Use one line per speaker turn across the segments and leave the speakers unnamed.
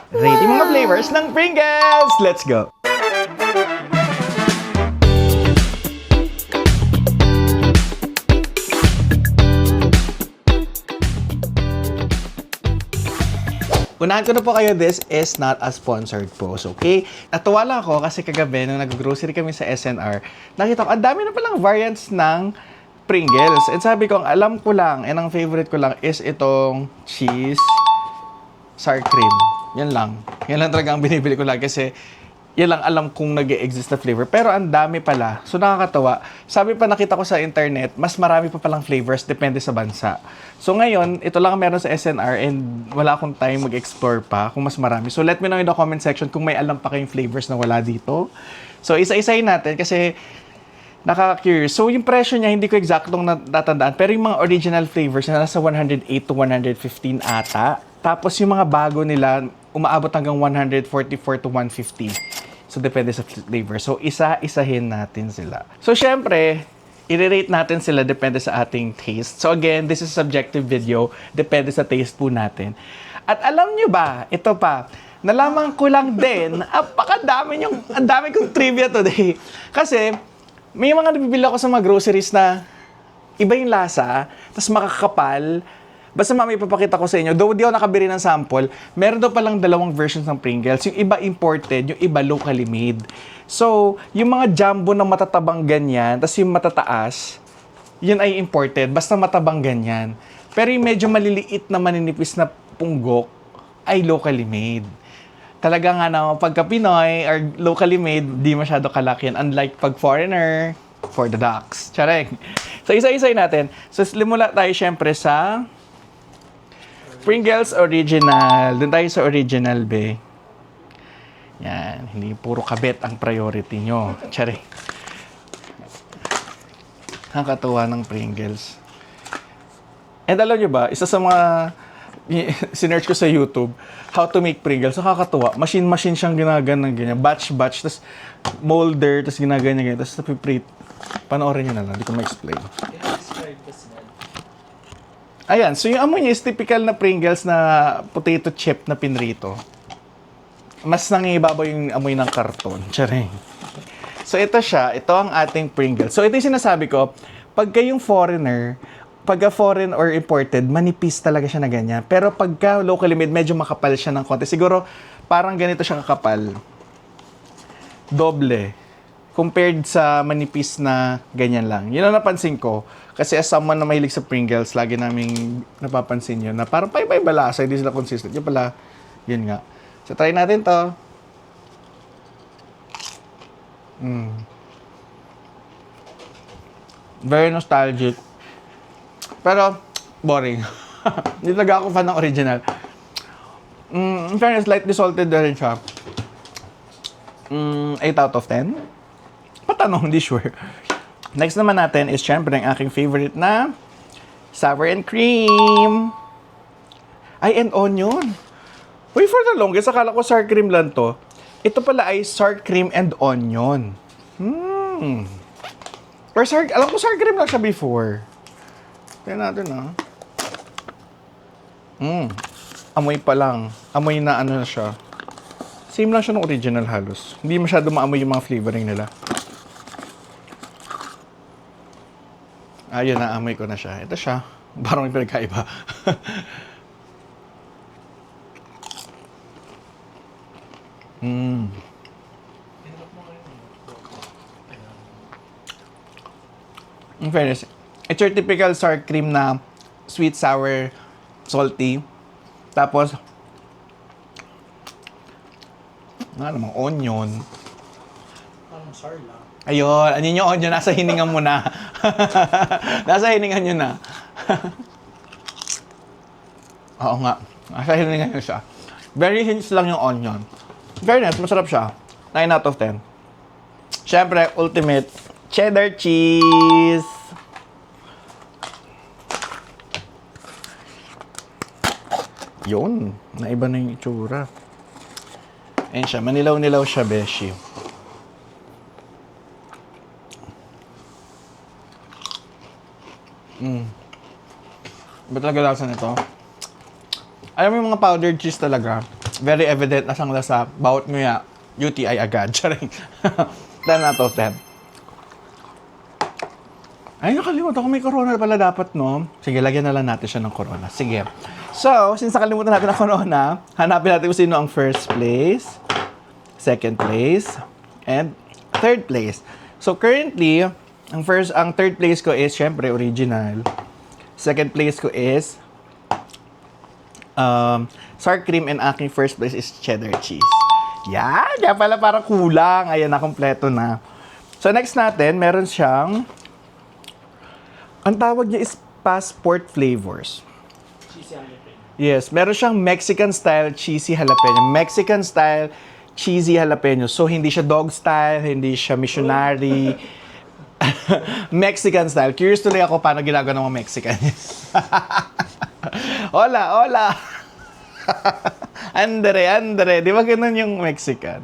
Rating mga flavors ng Pringles! Let's go! Unahan ko na po kayo, this is not a sponsored post, okay? Natuwa lang ako kasi kagabi nung nag-grocery kami sa SNR, nakita ko, ang dami na palang variants ng Pringles. And sabi ko, ang alam ko lang, and ang favorite ko lang is itong cheese sour cream. Yan lang. Yan lang talaga ang binibili ko lagi kasi yan lang alam kung nag-exist na flavor. Pero ang dami pala. So nakakatawa. Sabi pa nakita ko sa internet, mas marami pa palang flavors depende sa bansa. So ngayon, ito lang ang meron sa SNR and wala akong time mag-explore pa kung mas marami. So let me know in the comment section kung may alam pa kayong flavors na wala dito. So isa-isahin natin kasi nakaka-curious. So yung presyo niya, hindi ko eksaktong natatandaan. Pero yung mga original flavors na nasa 108 to 115 ata. Tapos yung mga bago nila, umaabot hanggang 144 to 150. So, depende sa flavor. So, isa-isahin natin sila. So, syempre, i-rate natin sila depende sa ating taste. So, again, this is a subjective video. Depende sa taste po natin. At alam nyo ba, ito pa, nalaman ko lang din, ang dami kong trivia today. Kasi, may mga nabibili ako sa mga groceries na iba yung lasa, tapos makakapal. Basta mamaya ipapakita ko sa inyo, though di ako nakabili ng sample, meron daw palang dalawang versions ng Pringles. Yung iba imported, yung iba locally made. So, yung mga jumbo na matatabang ganyan, tapos yung matataas, yun ay imported, basta matabang ganyan. Pero yung medyo maliliit na maninipis na punggok, ay locally made. Talaga nga na, pagka Pinoy or locally made, di masyado kalaki yan. Unlike pag foreigner, for the ducks. Chareng. So, isa-isay natin. So, limula tayo syempre sa Pringles Original. Doon tayo sa original, be. Yan. Hindi puro kabit ang priority nyo. Tsari. Nakakatuwa ng Pringles. And alam nyo ba, isa sa mga sinearch ko sa YouTube, how to make Pringles. Nakakatuwa. Machine siyang ginaganyan ganyan. Batch. Tapos molder. Tapos ginaganyan ganyan. Tapos napiprate. Panoorin nyo na lang. Hindi ko ma-explain. Ayan, so yung amoy niya is typical na Pringles na potato chip na pinrito. Mas nangibabaw yung amoy ng karton. Tsaring. So ito siya, ito ang ating Pringles. So ito yung sinasabi ko, pagka yung foreigner, pagka foreign or imported, manipis talaga siya na ganyan. Pero pagka locally made, medyo makapal siya ng konti. Siguro parang ganito siya kakapal. Doble. Compared sa manipis na ganyan lang. Yun ang napansin ko. Kasi as someone na mahilig sa Pringles, lagi naming napapansin yun na parang paiba-iba lasa, hindi sila consistent. Yung pala, yun nga. So, try natin to. Very nostalgic. Pero, boring. Hindi talaga ako fan ng original. In fairness, slightly salted na rin siya. 8 out of 10? Patanong, hindi sure. Next naman natin is syempre ang aking favorite na sour and cream. Ay, and onion. Uy, for the longest, akala ko sour cream lang to. Ito pala ay sour cream and onion. Or alam ko sour cream lang siya before. Tignan natin, Amoy pa lang. Amoy na ano na siya. Same lang siya ng original halos. Hindi masyado maamoy yung mga flavoring nila. Ayun, naamoy ko na siya. Ito siya. Parang may pinagkaiba. In fairness, it's your typical sour cream na sweet, sour, salty. Tapos, namang onion.
Parang sour lang.
Ayun, ano yung onion? Nasa hiningan mo na. Nasa hiningan nyo na. Oo nga. Nasa hiningan nyo siya. Very hints lang yung onion. Fairness, masarap siya. 9 out of 10. Siyempre, ultimate cheddar cheese. Yun. Naiba na yung itsura. Ayun siya. Manilaw-nilaw siya, beshi. Ba talaga lasa nito? Alam mo yung mga powdered cheese talaga, Very evident na siyang lasa. Bawat nguya, UTI agad. Charing. 10 out of 10. Ay, nakalimutan ko may corona pala dapat, no? Sige, lagyan na lang natin siya ng corona. Sige. So, since nakalimutan natin ang corona, hanapin natin kung sino ang first place, second place, and third place. So, currently, ang third place ko is, syempre, original. Second place ko is sour cream, and aking first place is cheddar cheese. Yan! Kaya pala parang kulang. Ayan na, kompleto na. So, next natin, meron siyang ang tawag niya is passport flavors.
Cheesy jalapeno.
Yes, meron siyang Mexican style cheesy jalapeno. Mexican style cheesy jalapeno. So, hindi siya dog style, hindi siya missionary. Mexican style. Curious tuloy ako paano ginagawa ng mga Mexican. Hola, hola. Andre. Di ba ganun yung Mexican?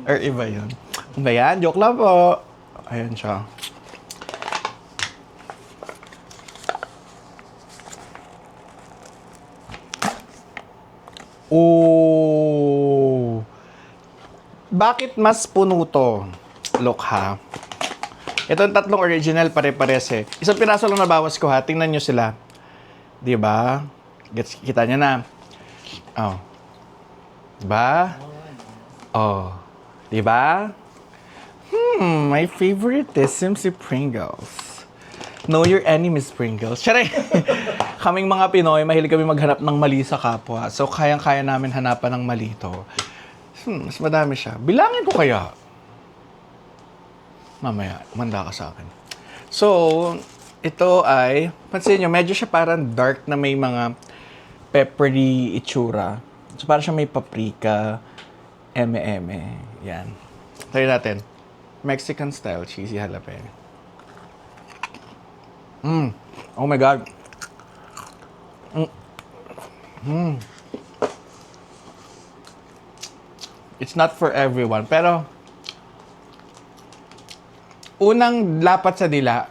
Or iba yun? Iba yan? Joke lang po. Ayan siya. Oh. Bakit mas puno to? Look ha. Itong tatlong original pare-pares eh. Isang piraso lang nabawas ko ha. Tingnan nyo sila. Di ba? Kita nyo na. Oh. Diba? Oh. Diba? My favoritism si Pringles. Know your enemies, Pringles. Charay! Kaming mga Pinoy, mahilig kami maghanap ng mali sa kapwa. So, kayang-kaya namin hanapan ng mali ito. Mas madami siya. Bilangin ko kaya. Mamaya, manda ka sa akin. So, ito ay, pansin nyo, medyo siya parang dark na may mga peppery itsura. So, parang siya may paprika, eme-eme. Yan. Try natin. Mexican style cheesy jalapeno. Oh my God. It's not for everyone. Pero, unang lapat sa dila,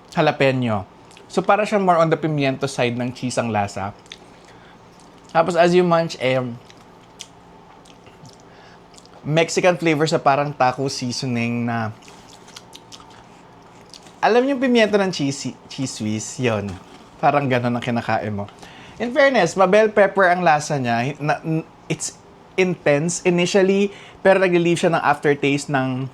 jalapeno. So, para siya more on the pimiento side ng cheese ang lasa. Tapos, as you munch, Mexican flavor sa parang taco seasoning na alam niyo yung pimiento ng cheese whiz? Yun. Parang gano'n ang kinakain mo. In fairness, bell pepper ang lasa niya. It's intense initially, pero nag-leave siya ng aftertaste ng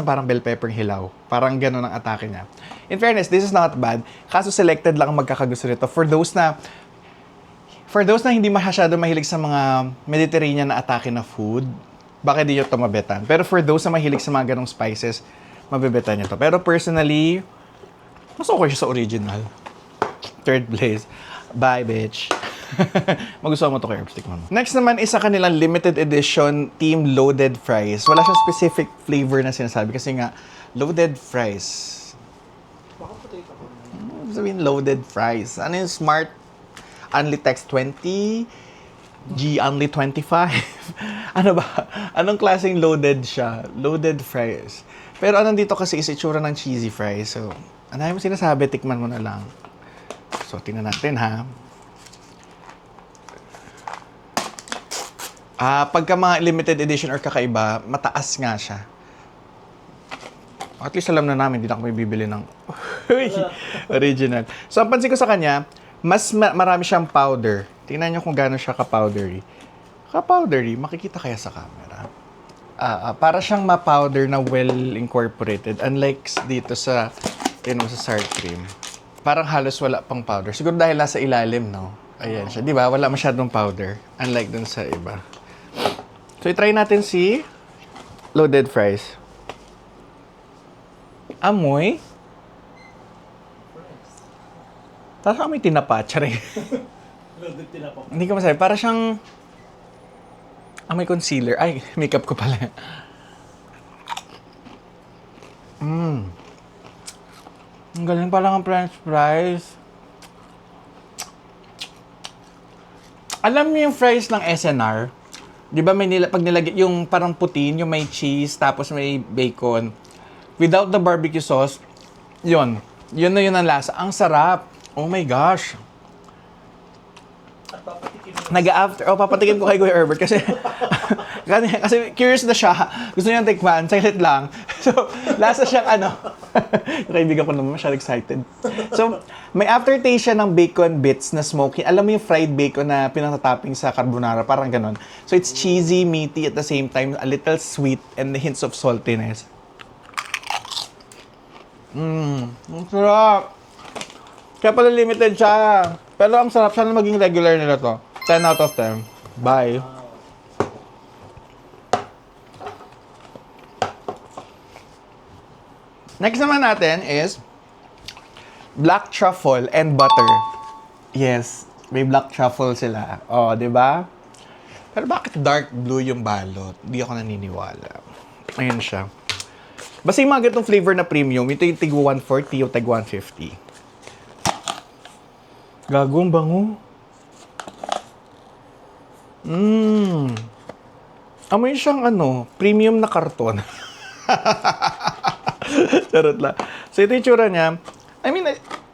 parang bell pepper hilaw. Parang gano'n ang atake niya. In fairness, this is not bad. Kaso selected lang ang magkakagusto nito. For those na hindi masyado mahilig sa mga Mediterranean na atake na food, baka di nyo ito mabetan. Pero for those na mahilig sa mga ganong spices, mabebetan nyo to. Pero personally, mas okay siya sa original. Third place. Bye, bitch. Magustuhan mo to kay Herbstick mo. Next naman is sa kanilang limited edition team loaded fries. Wala siyang specific flavor na sinasabi kasi nga, loaded fries.
Baka potato ko.
Sabihin loaded fries. Ano yung smart? Only text 20, G only 25. Ano ba? Anong klaseng loaded siya? Loaded fries. Pero anong dito kasi is itsura ng cheesy fries. So, ano yung sinasabi? Tikman mo na lang. So, tingnan natin ha. Pagka mga limited edition or kakaiba, mataas nga siya. At least alam na namin, hindi na kami bibili ng original. So, ang pansin ko sa kanya, mas marami siyang powder. Tingnan nyo kung gaano siya ka-powdery. Ka-powdery, makikita kaya sa camera. Para siyang ma-powder na well-incorporated. Unlike dito sa sour cream. Parang halos wala pang powder. Siguro dahil nasa ilalim, no? Ayan siya. Di ba? Wala masyadong powder. Unlike dun sa iba. So, i-try natin si loaded fries. Amoy. Tapos amoy tinapa. Tsari.
Loaded tinapa.
Hindi ko masabi. Para siyang amoy concealer. Ay, makeup ko pala. Ang galing pala ng french fries. Alam niyo yung fries ng SNR? Di ba pag nilagay yung parang putin, yung may cheese, tapos may bacon. Without the barbecue sauce, yun. Yun na yun ang lasa. Ang sarap. Oh my gosh.
At papatikin mo.
Nag-after. Oh, papatikin ko kay Kuya Herbert kasi kasi curious na siya. Gusto niya tikman. Saglit lang. So, lasa siyang ano. Yung kaibigan ko naman siya excited. So, may aftertaste siya ng bacon bits na smoky. Alam mo yung fried bacon na pinatatopping sa carbonara. Parang ganon. So, it's cheesy, meaty at the same time. A little sweet and the hints of saltiness. Ang sarap. Kaya pala limited siya. Pero ang sarap. Sana maging regular nila to. 10 out of 10. Bye. Next naman natin is black truffle and butter. Yes, may black truffle sila. Oh, di ba? Pero bakit dark blue yung balot? Hindi ako naniniwala. Ayun siya. Basta yung mga ganitong flavor na premium, ito yung tig 140 o tig 150. Gago, ang bango. Amoy siyang premium na karton. Charot lang. So ito yung tsura niya. I mean,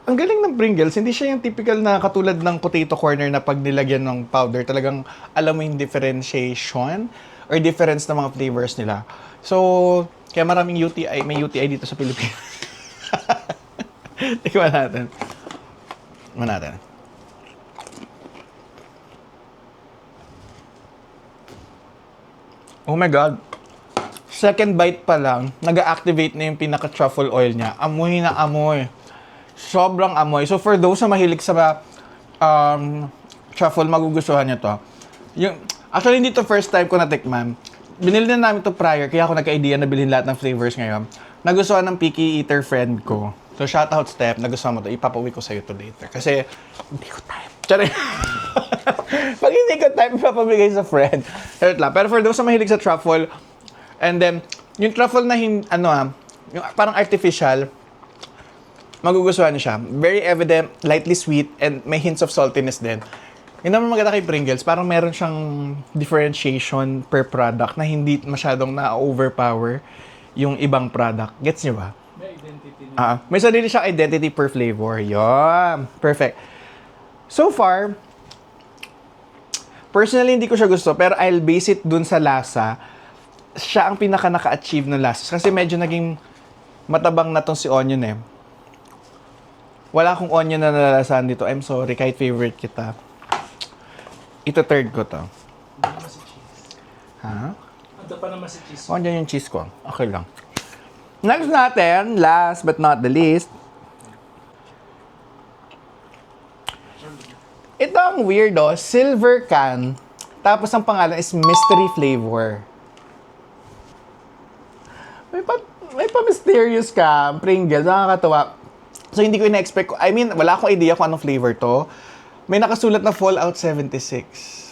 ang galing ng Pringles, hindi siya yung typical na katulad ng potato corner na pag nilagyan ng powder, talagang alam mo yung differentiation or difference ng mga flavors nila. So, kaya maraming UTI, may UTI dito sa Pilipinas. Tikman natin. Tikman natin. Oh my God. Second bite pa lang, nag-activate na yung pinaka-truffle oil niya. Amoy na amoy. Sobrang amoy. So for those na mahilig sa truffle, magugustuhan niyo to. Actually, hindi to first time ko natikman. Binili na namin to prior, kaya ako nagka-idea na bilhin lahat ng flavors ngayon. Nagustuhan ng picky eater friend ko. So shoutout Steph, nagustuhan mo to. Ipapauwi ko sa'yo to later. Kasi hindi ko time. Sorry. Pag hindi ko time, ipapabigay sa friend. Pero for those na mahilig sa truffle, and then, yung truffle na yung parang artificial, magugustuhan niyo siya. Very evident, lightly sweet, and may hints of saltiness din. Yun naman maganda kay Pringles, parang meron siyang differentiation per product na hindi masyadong na-overpower yung ibang product. Gets niyo ba?
May identity niya.
May sarili siyang identity per flavor. Yun. Perfect. So far, personally, hindi ko siya gusto, pero I'll base it dun sa lasa. Siya ang pinaka naka-achieve ng lasa. Kasi medyo naging matabang na tong si Onion eh. Wala akong onion na nalalasahan dito. I'm sorry, kahit favorite kita. Ito third ko to.
Hindi naman si cheese.
Ha?
Ando pa naman si cheese.
Oh, andyan yung cheese ko. Okay lang. Next natin, last but not the least. Ito ang weirdo, silver can. Tapos ang pangalan is mystery flavor. May pa-mysterious ka, Pringles, nakakatawa. So, hindi ko ina-expect. I mean, wala akong idea kung anong flavor to. May nakasulat na Fallout 76.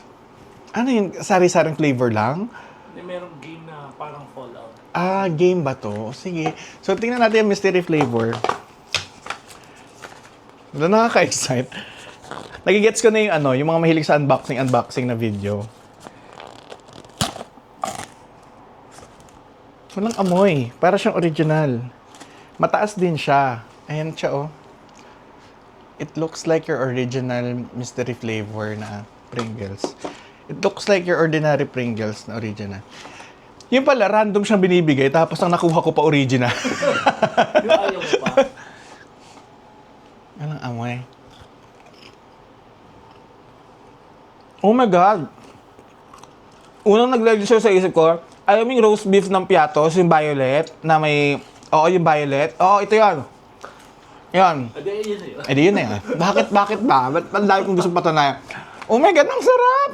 Ano yun? Sari-saring flavor lang?
Hindi, merong game na parang Fallout.
Game ba to? Sige. So, tingnan natin yung mystery flavor. Wala, nakaka-excite. Nagigets ko na yung mga mahilig sa unboxing na video. Walang amoy. Para siyang original. Mataas din siya. Ayan siya, oh. It looks like your original mystery flavor na Pringles. It looks like your ordinary Pringles na original. Yung pala, random siyang binibigay, tapos ang nakuha ko pa original.
Yung ayaw mo pa.
Walang amoy. Oh my God! Unang nag-register sa isip ko, alam mo yung roast beef ng Piatos, yung violet, na may... Oo, yung violet. Oo, ito yan. Yan.
Adi, yun na yun.
Eh, di yun na yan. Bakit ba? Ba't ang dami kong gusto patunayan? Oh my God, ang sarap!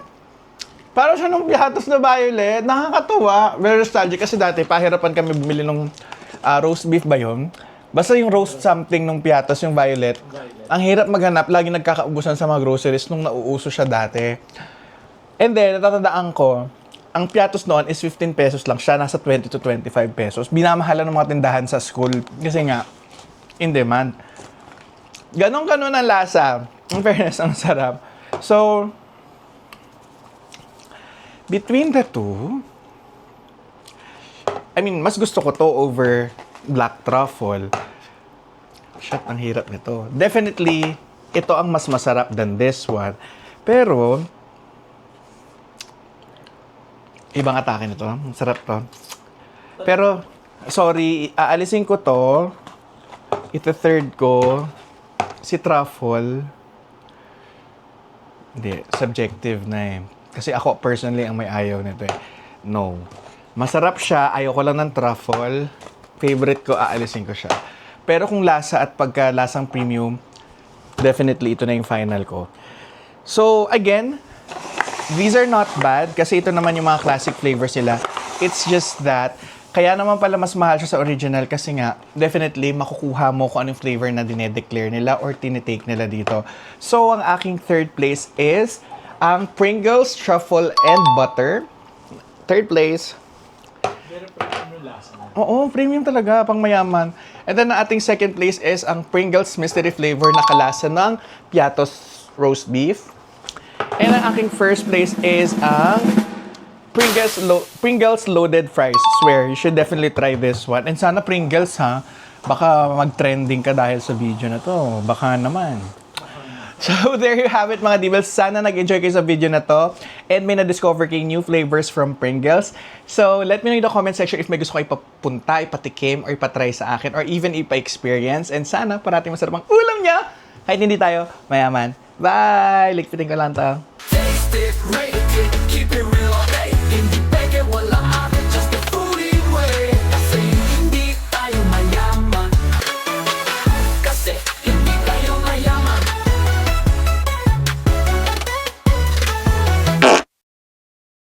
Para siya nung Piatos na violet. Nakakatuwa. Very nostalgic. Kasi dati, pahirapan kami bumili ng roast beef ba yun? Basta yung roast something nung Piatos, yung violet. Ang hirap maghanap. Lagi nagkakaubusan sa mga groceries nung nauuso siya dati. And then, natatandaan ko, ang Piatos noon is 15 pesos lang siya, nasa 20 to 25 pesos. Binamahalan ng mga tindahan sa school kasi nga, in demand. Ganon-ganon ang lasa. In fairness, ang sarap. So, between the two, I mean, mas gusto ko to over black truffle. Shit, ang hirap nito. Definitely, ito ang mas masarap than this one. Pero, ibang atake nito. Masarap to. Pero, sorry, aalisin ko to. Ito third ko. Si truffle. Hindi, subjective na eh. Kasi ako personally ang may ayaw nito eh. No. Masarap siya, ayoko lang ng truffle. Favorite ko, aalisin ko siya. Pero kung lasa at pagka-lasang premium, definitely ito na yung final ko. So, again, these are not bad kasi ito naman yung mga classic flavors nila. It's just that, kaya naman pala mas mahal siya sa original kasi nga, definitely, makukuha mo kung anong flavor na dinedeclare nila or tinitake nila dito. So, ang aking third place is ang Pringles Truffle and Butter. Third place.
Pero premium yung lasa na.
Oo, premium talaga, pang mayaman. And then, ang ating second place is ang Pringles Mystery Flavor na kalasa ng Piatos Roast Beef. And ang aking first place is ang Pringles Loaded Fries. Swear, you should definitely try this one. And sana Pringles, ha? Baka mag-trending ka dahil sa video na to. Baka naman. So, there you have it, mga Dibels. Sana nag-enjoy kayo sa video na to. And may na-discover kayong new flavors from Pringles. So, let me know in the comment section if may gusto kayo ipapunta, ipatikim, or ipatry sa akin, or even ipa-experience. And sana parating masarap ang ulam niya. Kahit hindi tayo mayaman. Bye! Ligpitin ko lang to.
Taste it, rate it.